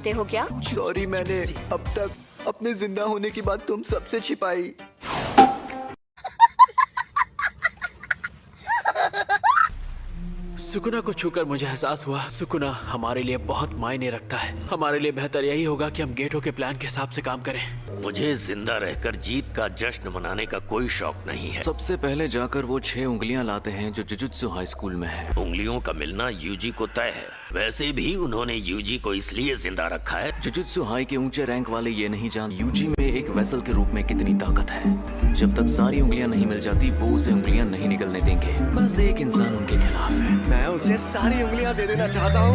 चाहते हो क्या? सॉरी, मैंने अब तक अपने जिंदा होने की बात तुम सबसे छिपाई। सुकुना को छूकर मुझे एहसास हुआ सुकुना हमारे लिए बहुत मायने रखता है। हमारे लिए बेहतर यही होगा कि हम गेटो के प्लान के हिसाब से काम करें। मुझे जिंदा रहकर जीत का जश्न मनाने का कोई शौक नहीं है। सबसे पहले जाकर वो 6 उंगलियां लाते हैं जो जुजुत्सु हाई स्कूल में है। उंगलियों का मिलना यूजी को तय है। वैसे भी उन्होंने यूजी को इसलिए जिंदा रखा है। जुजुत्सु हाई के ऊंचे रैंक वाले ये नहीं जानते यूजी में एक वेसल के रूप में कितनी ताकत है। जब तक सारी उंगलियां नहीं मिल जाती वो उसे उंगलियां नहीं निकलने देंगे। बस एक इंसान उनके खिलाफ है। मैं उसे सारी उंगलियां दे देना चाहता हूँ।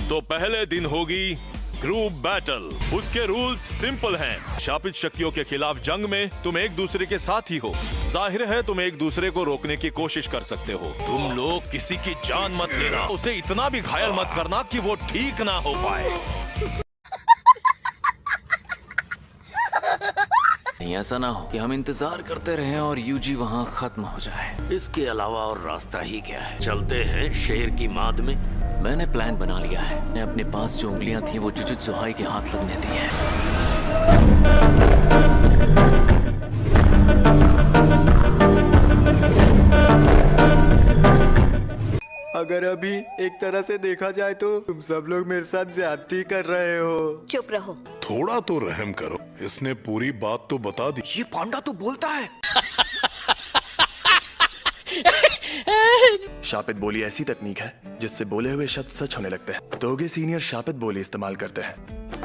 तो पहले दिन होगी ग्रुप बैटल। उसके रूल्स सिंपल हैं। शापित शक्तियों के खिलाफ जंग में तुम एक दूसरे के साथ ही हो। जाहिर है तुम एक दूसरे को रोकने की कोशिश कर सकते हो। तुम लोग किसी की जान मत लेना। उसे इतना भी घायल मत करना कि वो ठीक ना हो पाए। ऐसा ना हो कि हम इंतजार करते रहें और यूजी वहाँ खत्म हो जाए। इसके अलावा और रास्ता ही क्या है? चलते हैं शेर की माद में। मैंने प्लान बना लिया है। मैंने अपने पास जो उंगलियां थी वो जुजुत्सु हाई के हाथ लगने दी हैं। अगर अभी एक तरह से देखा जाए तो तुम सब लोग मेरे साथ ज्यादती कर रहे हो। चुप रहो। थोड़ा तो रहम करो। इसने पूरी बात तो बता दी। ये पांडा तो बोलता है। शापित बोली ऐसी तकनीक है जिससे बोले हुए शब्द सच होने लगते हैं। तोगे सीनियर शापित बोली इस्तेमाल करते हैं।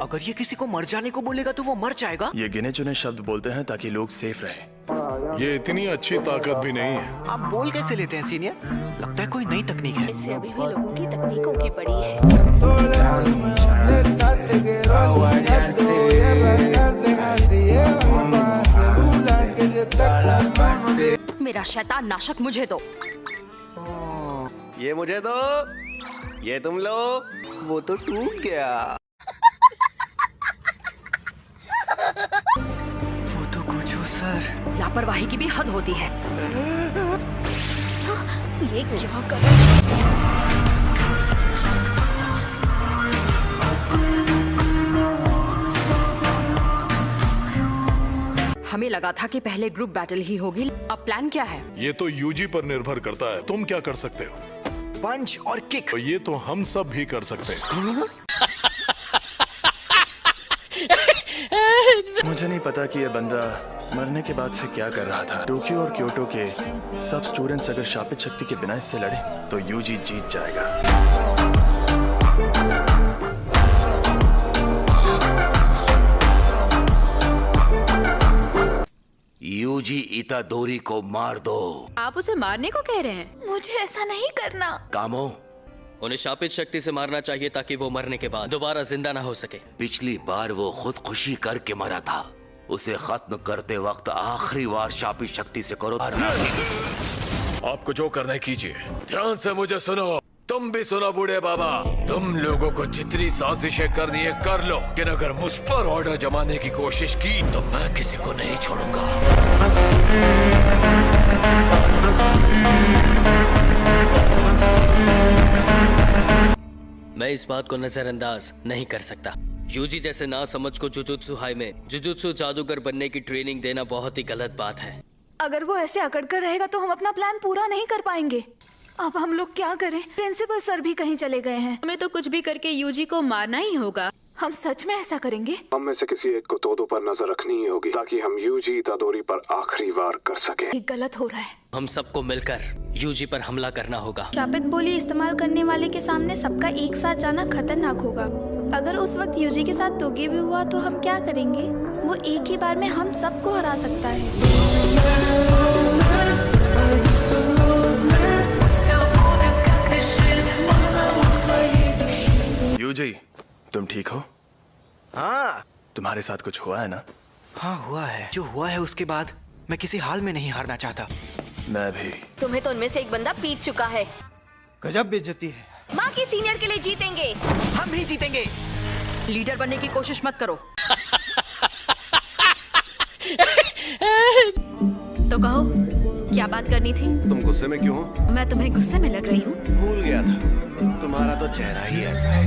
अगर ये किसी को मर जाने को बोलेगा तो वो मर जाएगा। ये गिने चुने शब्द बोलते हैं ताकि लोग सेफ रहें। ये इतनी अच्छी ताकत भी नहीं है। आप बोल कैसे लेते हैं सीनियर? लगता है कोई नई तकनीक है। इससे अभी भी लोगों की तकनीकों की पड़ी है। मेरा शैतान नाशक मुझे दो। ये मुझे दो। ये तुम लो। वो तो टूट गया। वो तो कुछ हो सर। लापरवाही की भी हद होती है। ये क्या कर? हमें लगा था कि पहले ग्रुप बैटल ही होगी। अब प्लान क्या है? ये तो यूजी पर निर्भर करता है। तुम क्या कर सकते हो? पंच और किक। तो ये तो हम सब भी कर सकते हैं। मुझे नहीं पता कि यह बंदा मरने के बाद से क्या कर रहा था। टोक्यो और क्योटो के सब स्टूडेंट्स अगर शापित शक्ति के बिना इससे लड़े तो यूजी जीत जाएगा। यूजी इतादोरी को मार दो। आप उसे मारने को कह रहे हैं? मुझे ऐसा नहीं करना। कामो, उन्हें शापित शक्ति से मारना चाहिए ताकि वो मरने के बाद दोबारा जिंदा ना हो सके। पिछली बार वो खुदकुशी करके मरा था। उसे खत्म करते वक्त आखिरी बार शापित शक्ति से करो। आपको जो करना है कीजिए। ध्यान से मुझे सुनो। तुम भी सुनो बूढ़े बाबा। तुम लोगों को जितनी साजिशें करनी है कर लो, लेकिन अगर मुझ पर ऑर्डर जमाने की कोशिश की तो मैं किसी को नहीं छोड़ूंगा। मैं इस बात को नजरअंदाज नहीं कर सकता। यूजी जैसे ना समझ को जुजुत्सु हाई में जुजुत्सु जादूगर बनने की ट्रेनिंग देना बहुत ही गलत बात है। अगर वो ऐसे अकड़ कर रहेगा तो हम अपना प्लान पूरा नहीं कर पाएंगे। अब हम लोग क्या करें? प्रिंसिपल सर भी कहीं चले गए हैं। हमें तो कुछ भी करके यूजी को मारना ही होगा। हम सच में ऐसा करेंगे? हम में से किसी एक को तोदो पर नजर रखनी ही होगी ताकि हम यूजी इतादोरी पर आखिरी वार कर सकें। ये गलत हो रहा है। हम सबको मिलकर यूजी पर हमला करना होगा। शापित बोली इस्तेमाल करने वाले के सामने सबका एक साथ जाना खतरनाक होगा। अगर उस वक्त यूजी के साथ तोगे भी हुआ तो हम क्या करेंगे? वो एक ही बार में हम सबको हरा सकता है। यूजी, तुम ठीक हो? हाँ। तुम्हारे साथ कुछ हुआ है ना? हाँ हुआ है। जो हुआ है उसके बाद मैं किसी हाल में नहीं हारना चाहता। मैं भी। तुम्हें तो उनमें से एक बंदा पीट चुका है। गजब बेइज्जती है। बाकी सीनियर के लिए जीतेंगे। हम भी जीतेंगे। लीडर बनने की कोशिश मत करो। तो कहो क्या बात करनी थी? तुम गुस्से में क्यों हो? मैं तुम्हें गुस्से में लग रही हूँ? भूल गया था, तुम्हारा तो चेहरा ही ऐसा है।